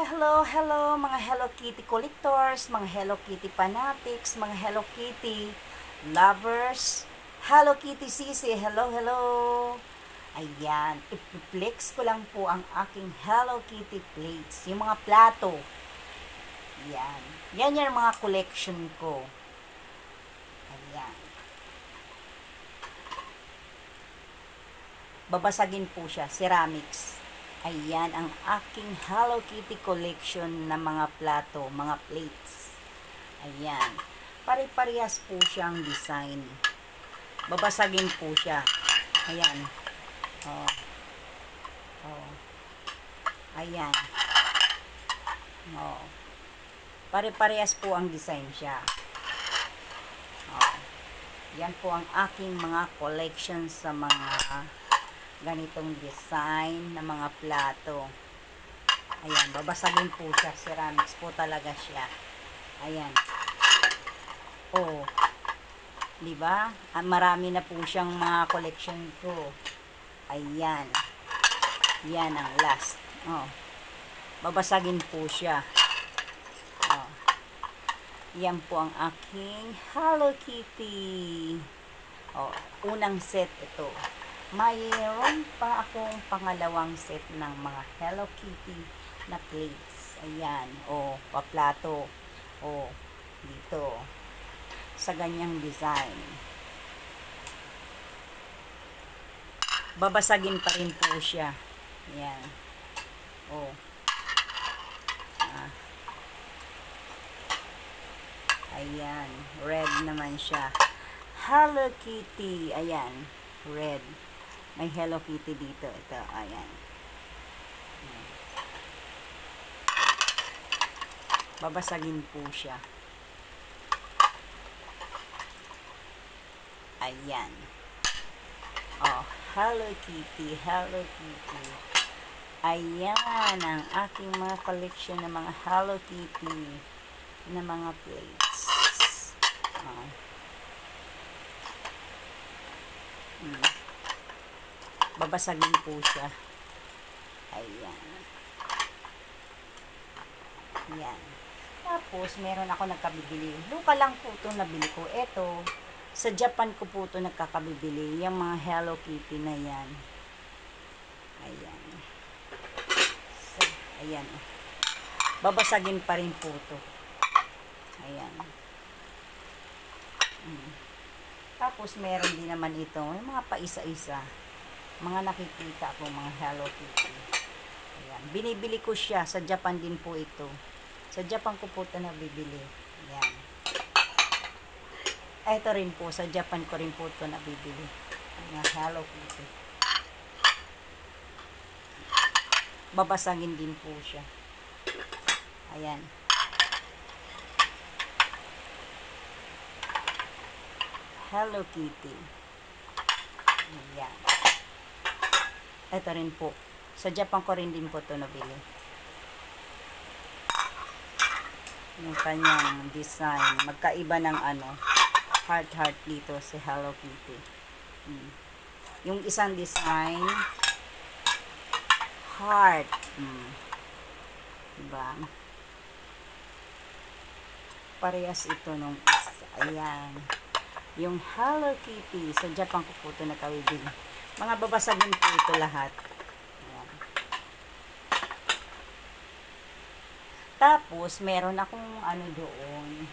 Hello mga Hello Kitty collectors, mga Hello Kitty fanatics, mga Hello Kitty lovers. Hello Kitty Sisi, hello. Ayan, i-flex ko lang po ang aking Hello Kitty plates, yung mga plato. Ayan, yan yung mga collection ko. Ayan. Babasagin po siya, ceramics. Ayan ang aking Hello Kitty collection na mga plato, mga plates. Ayan. Pare-parehas po siyang design. Babasagin po siya. Ayan. Oh. Oh. Ayan. Oh. Pare-parehas po ang design siya. Oh. Yan po ang aking mga collection sa mga ganitong design na mga plato. Ayan, babasagin po siya. Ceramics po talaga siya. Ayan. Oh. 'Di ba? Marami na po siyang mga collection ko. Ayan. Yan ang last. Oh. Babasagin po siya. Oh. Yan po ang aking Hello Kitty. Oh, unang set ito. Mayroon pa akong pangalawang set ng mga Hello Kitty na plates. Ayan. O, paplato. O, dito. Sa ganyang design. Babasagin pa rin po siya. Ayan. O. Ayan. Red naman siya. Hello Kitty. Ayan. Red. May Hello Kitty dito. Ito, ayan. Babasagin po siya. Ayan. Oh, Hello Kitty, Hello Kitty. Ayan ang aking mga collection ng mga Hello Kitty na mga plates. Oh. Babasagin po siya. Ayan. Ayan. Tapos, meron ako nagkabibili. Local lang po ito nabili ko. Ito, sa Japan ko po ito nagkakabibili. Yung mga Hello Kitty na yan. Ayan. So, ayan. Babasagin pa rin po ito. Ayan. Tapos, meron din naman ito. Yung mga paisa-isa. Mga nakikita ko, mga Hello Kitty. Ayan. Binibili ko siya. Sa Japan din po ito. Sa Japan ko po ito nabibili. Ayan. Ito rin po. Sa Japan ko rin po ito nabibili. Mga Hello Kitty. Babasagin din po siya. Ayan. Hello Kitty. Ayan. Ito rin po. Sa Japan ko rin din po ito nabili. Yung kanyang design. Magkaiba ng heart dito si Hello Kitty. Yung isang design, heart. Diba? Parehas ito nung isa. Ayan. Yung Hello Kitty. Sa Japan ko po ito nakabibili. Mga babasagin po ito lahat. Ayan. Tapos, meron akong doon.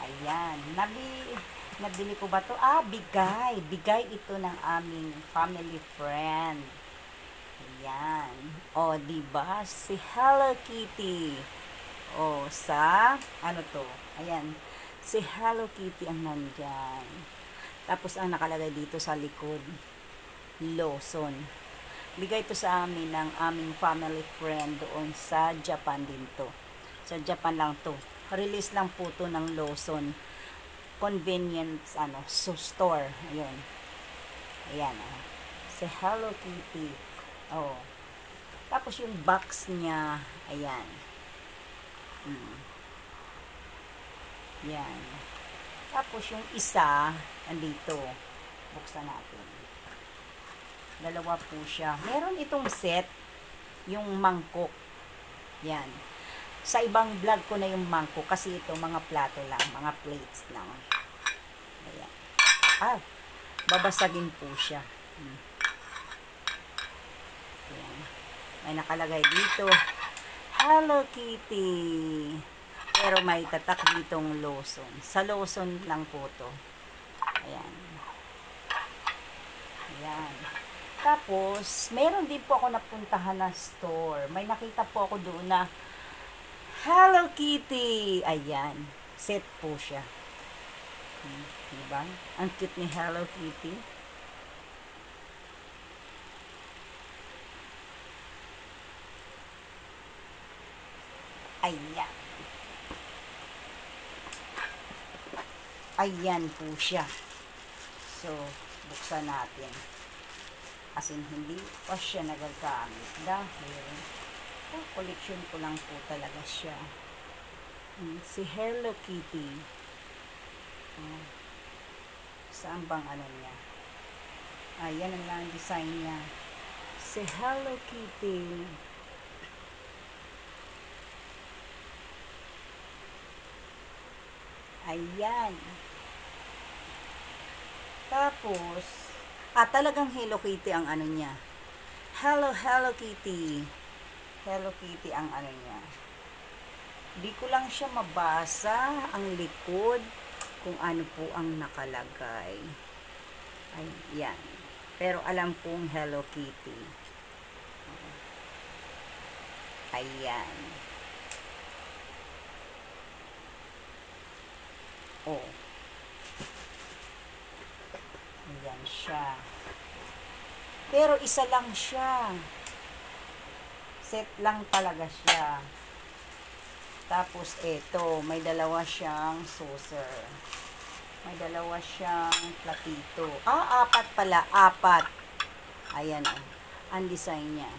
Ayan. Nabili ko ba to? Bigay. Bigay ito ng aming family friend. Ayan. O, diba? Si Hello Kitty. O, sa, to? Ayan. Si Hello Kitty ang nandyan. Tapos, ang nakalagay dito sa likod, Lawson. Bigay ito sa amin ng aming family friend doon sa Japan din to. Sa Japan lang to. Release lang po to ng Lawson. Convenience, store. Ayun. Ayan, si Hello Kitty. Oh. Tapos yung box niya, ayan. Yan. Tapos yung isa, andito. Buksan natin. Dalawa po siya. Meron itong set, yung mangkok. Yan. Sa ibang vlog ko na yung mangkok kasi ito mga plato lang, mga plates lang. Ayan. Babasagin po siya. Ayan. May nakalagay dito, Hello Kitty. Pero may tatak ditong Lawson. Sa Lawson lang po to. Ayan. Ayan. Tapos, meron din po ako napuntahan na store. May nakita po ako doon na Hello Kitty. Ayan. Set po siya. Diba? Ang cute ni Hello Kitty. Ayan. Ayan po siya. So, buksan natin. As in, hindi pa siya nagagamit. Dahil, collection ko lang po talaga siya. Si Hello Kitty. Saan bang ano niya? Ayan ang design niya. Si Hello Kitty. Ayan. Tapos, talagang Hello Kitty ang ano niya. Hello Kitty. Hello Kitty ang ano niya. Di ko lang siya mabasa ang likod kung ano po ang nakalagay. Ayan. Pero alam kong Hello Kitty. Ayan. Ayan siya. Pero isa lang siya. Set lang talaga siya. Tapos ito, may dalawa siyang saucer. May dalawa siyang platito. Apat pala. Apat. Ayan ang design niya.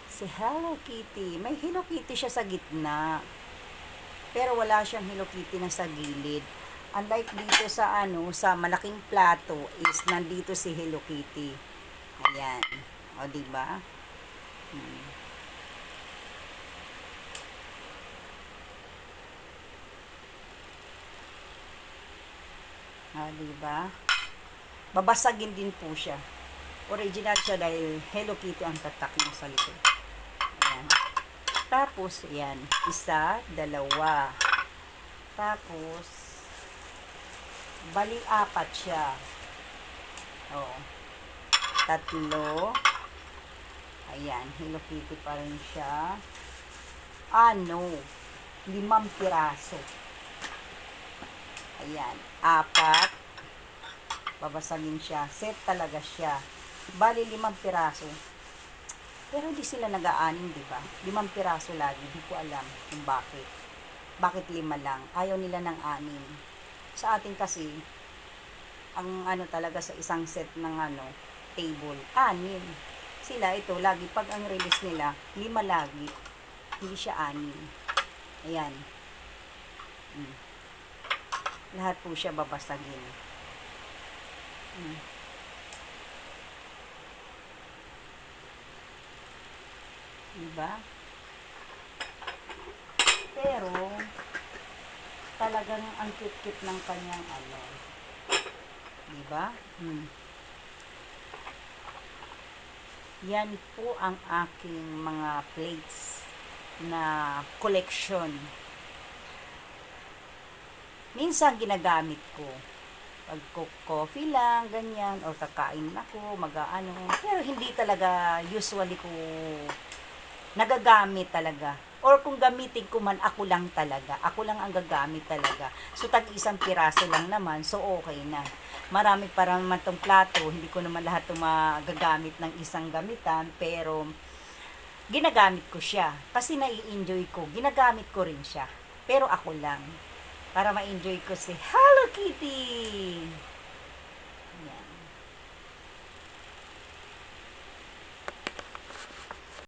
Si Hello Kitty. May Hello Kitty siya sa gitna. Pero wala siyang Hello Kitty na sa gilid. Unlike dito sa sa malaking plato is nandito si Hello Kitty. Ayan. O, diba? Diba? Babasagin din po siya. Original siya dahil Hello Kitty ang tatak mo sa likod. Ayan. Tapos, ayan. Isa, dalawa. Tapos, bali apat siya. Tatlo. Ayan. Hello Kitty pa rin siya. 5 piraso. Ayan. 4. Babasagin siya. Set talaga siya. Bali 5 piraso. Pero hindi sila nag-aanim, di ba? 5 piraso lagi. Hindi ko alam kung bakit. Bakit 5 lang? Ayaw nila ng 6. Sa atin kasi, ang talaga sa isang set ng table, 6. Sila ito, lagi pag ang release nila, 5 lagi. Hindi siya 6. Ayan. Lahat po siya babasagin. Diba? Pero, talagang ang cute-cute ng kanyang diba? Yan po ang aking mga plates na collection. Minsan ginagamit ko. Pag coffee lang, ganyan, o kakain ako, pero hindi talaga usually ko nagagamit talaga. Or kung gamitin ko man, ako lang talaga. Ako lang ang gagamit talaga. So, tag-isang piraso lang naman, so okay na. Marami para naman tong plato, hindi ko naman lahat magagamit ng isang gamitan, pero ginagamit ko siya. Kasi nai-enjoy ko, ginagamit ko rin siya. Pero ako lang. Para ma-enjoy ko si Hello Kitty!